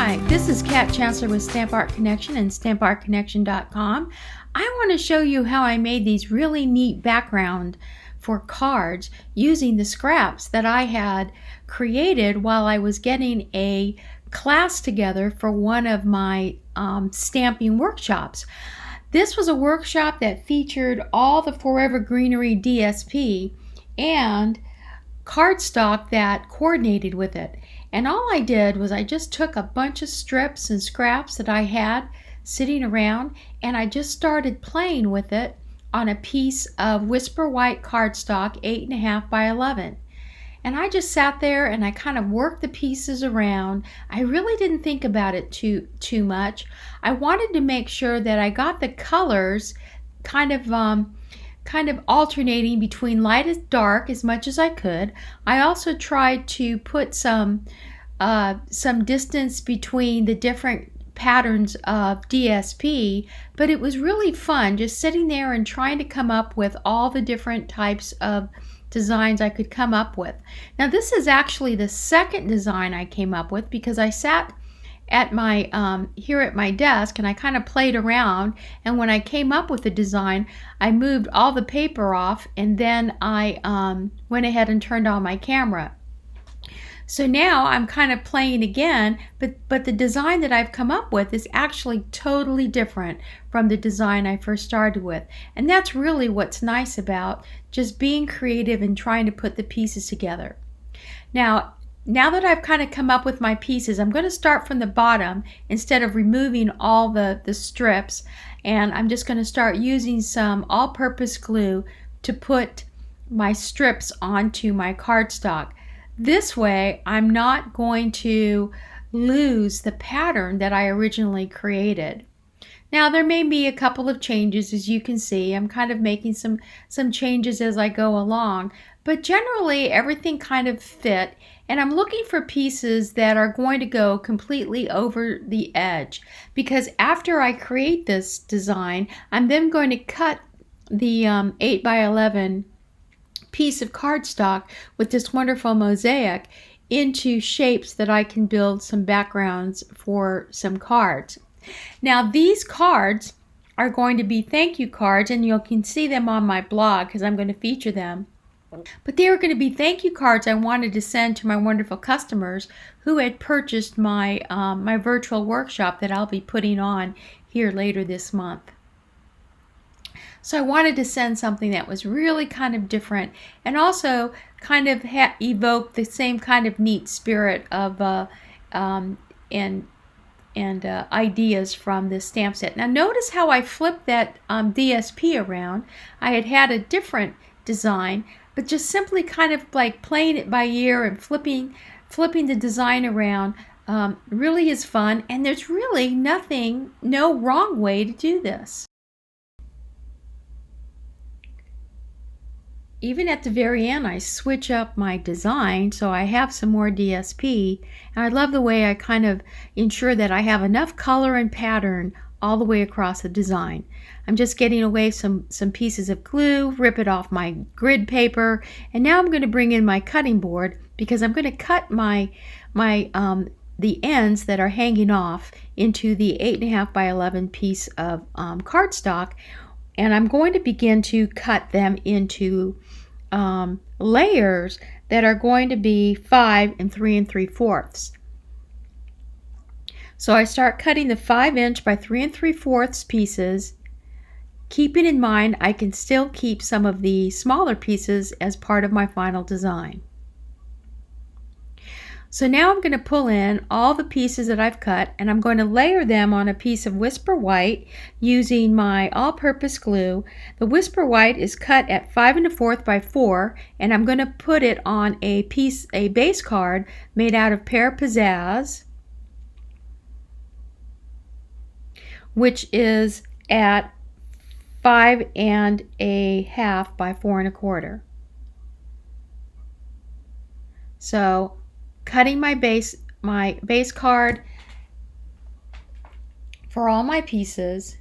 Hi, this is Kat Chancellor with Stamp Art Connection and StampArtConnection.com. I want to show you how I made these really neat background for cards using the scraps that I had created while I was getting a class together for one of my stamping workshops. This was a workshop that featured all the Forever Greenery DSP and cardstock that coordinated with it. And all I did was I just took a bunch of strips and scraps that I had sitting around, and I just started playing with it on a piece of Whisper White cardstock 8.5 by 11. And I just sat there and I kind of worked the pieces around. I really didn't think about it too much. I wanted to make sure that I got the colors kind of alternating between light and dark as much as I could. I also tried to put some distance between the different patterns of DSP, but it was really fun just sitting there and trying to come up with all the different types of designs I could come up with. Now this is actually the second design I came up with because I sat at my here at my desk and I kind of played around, and when I came up with the design I moved all the paper off and then I went ahead and turned on my camera. So now I'm kind of playing again, but the design that I've come up with is actually totally different from the design I first started with. And that's really what's nice about just being creative and trying to put the pieces together. Now that I've kind of come up with my pieces, I'm going to start from the bottom instead of removing all the strips, and I'm just going to start using some all-purpose glue to put my strips onto my cardstock. This way I'm not going to lose the pattern that I originally created. Now there may be a couple of changes, as you can see. I'm kind of making some changes as I go along, but generally everything kind of fit, and I'm looking for pieces that are going to go completely over the edge, because after I create this design I'm then going to cut the 8 by 11 piece of cardstock with this wonderful Mosaic into shapes that I can build some backgrounds for some cards. Now these cards are going to be thank you cards, and you can see them on my blog because I'm going to feature them. But they are going to be thank you cards I wanted to send to my wonderful customers who had purchased my my virtual workshop that I'll be putting on here later this month. So I wanted to send something that was really kind of different and also kind of evoke the same kind of neat spirit of ideas from this stamp set. Now notice how I flipped that DSP around. I had a different design, but just simply kind of like playing it by ear and flipping the design around really is fun, and there's really no wrong way to do this. Even at the very end I switch up my design so I have some more DSP, and I love the way I kind of ensure that I have enough color and pattern all the way across the design. I'm just getting away some pieces of glue, rip it off my grid paper, and now I'm going to bring in my cutting board because I'm going to cut the ends that are hanging off into the 8.5 by 11 piece of cardstock, and I'm going to begin to cut them into layers that are going to be 5 and 3 3/4. So I start cutting the 5-inch by 3 3/4 pieces, keeping in mind I can still keep some of the smaller pieces as part of my final design. So now I'm going to pull in all the pieces that I've cut, and I'm going to layer them on a piece of Whisper White using my all-purpose glue. The Whisper White is cut at 5 1/4 by 4, and I'm going to put it on a base card made out of Pear Pizzazz, which is at 5 1/2 by 4 1/4. So cutting my base card for all my pieces,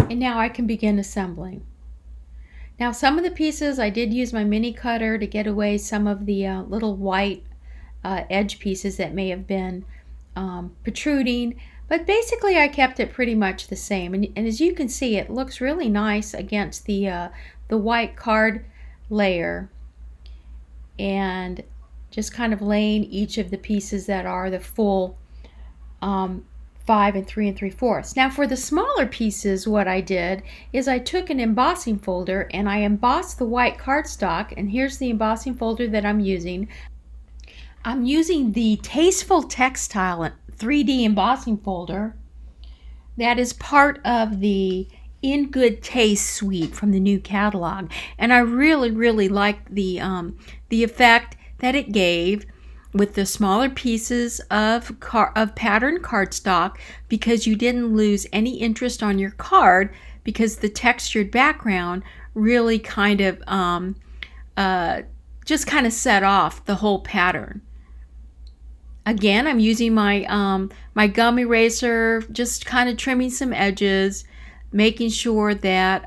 And now I can begin assembling. Now some of the pieces I did use my mini cutter to get away some of the little white edge pieces that may have been protruding, but basically I kept it pretty much the same. And as you can see, it looks really nice against the white card layer, and just kind of laying each of the pieces that are the full 5 and 3 3/4. Now for the smaller pieces, what I did is I took an embossing folder and I embossed the white cardstock, and here's the embossing folder that I'm using. I'm using the Tasteful Textile 3D embossing folder that is part of the In Good Taste suite from the new catalog, and I really liked the effect that it gave with the smaller pieces of patterned cardstock, because you didn't lose any interest on your card, because the textured background really kind of just kind of set off the whole pattern. Again, I'm using my my gum eraser, just kind of trimming some edges, making sure that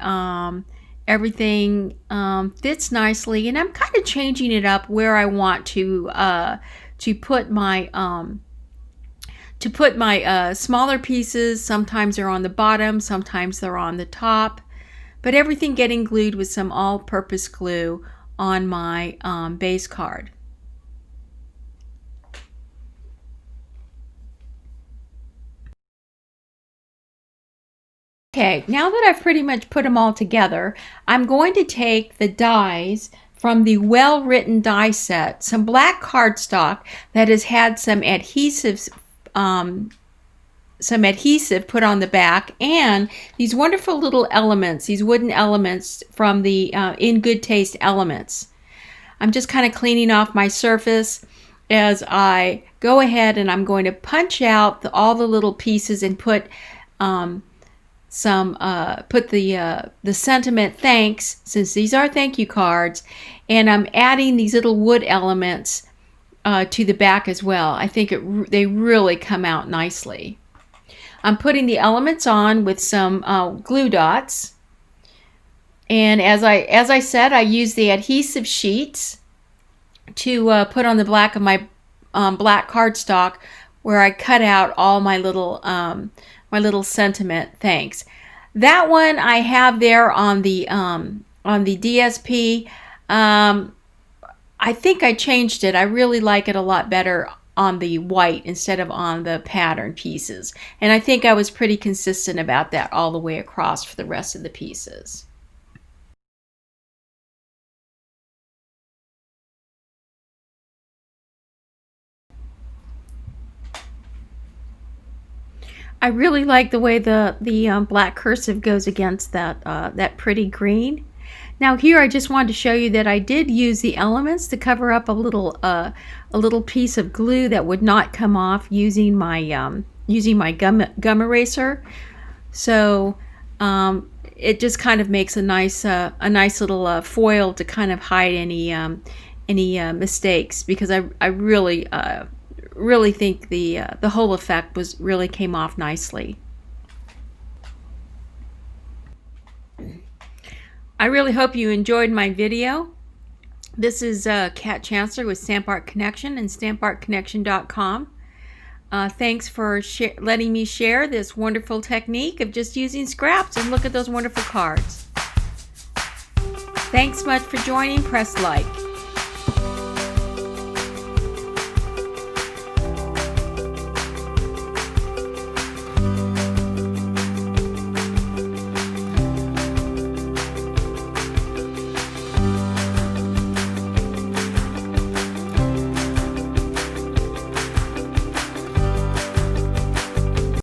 everything fits nicely, and I'm kind of changing it up where I want to put my smaller pieces. Sometimes they're on the bottom, sometimes they're on the top, but everything getting glued with some all-purpose glue on my base card. Okay, now that I've pretty much put them all together, I'm going to take the dies from the Well-Written die set, some black cardstock that has had some adhesive put on the back, and these wonderful little elements, these wooden elements from the In Good Taste Elements. I'm just kind of cleaning off my surface as I go ahead, and I'm going to punch out all the little pieces and put the sentiment thanks, since these are thank you cards, and I'm adding these little wood elements to the back as well. I think they really come out nicely. I'm putting the elements on with some glue dots, and as I said, I use the adhesive sheets to put on the back of my black cardstock, where I cut out all my little sentiment thanks. That one I have there on the DSP. I think I changed it. I really like it a lot better on the white instead of on the pattern pieces, and I think I was pretty consistent about that all the way across for the rest of the pieces. I really like the way the black cursive goes against that pretty green. Now here I just wanted to show you that I did use the elements to cover up a little piece of glue that would not come off using my gum eraser. So it just kind of makes a nice little foil to kind of hide any mistakes, because I really think the whole effect really came off nicely. I really hope you enjoyed my video. This is Kat Chancellor with Stamp Art Connection and StampArtConnection.com. Thanks for letting me share this wonderful technique of just using scraps, and look at those wonderful cards. Thanks much for joining. Press like.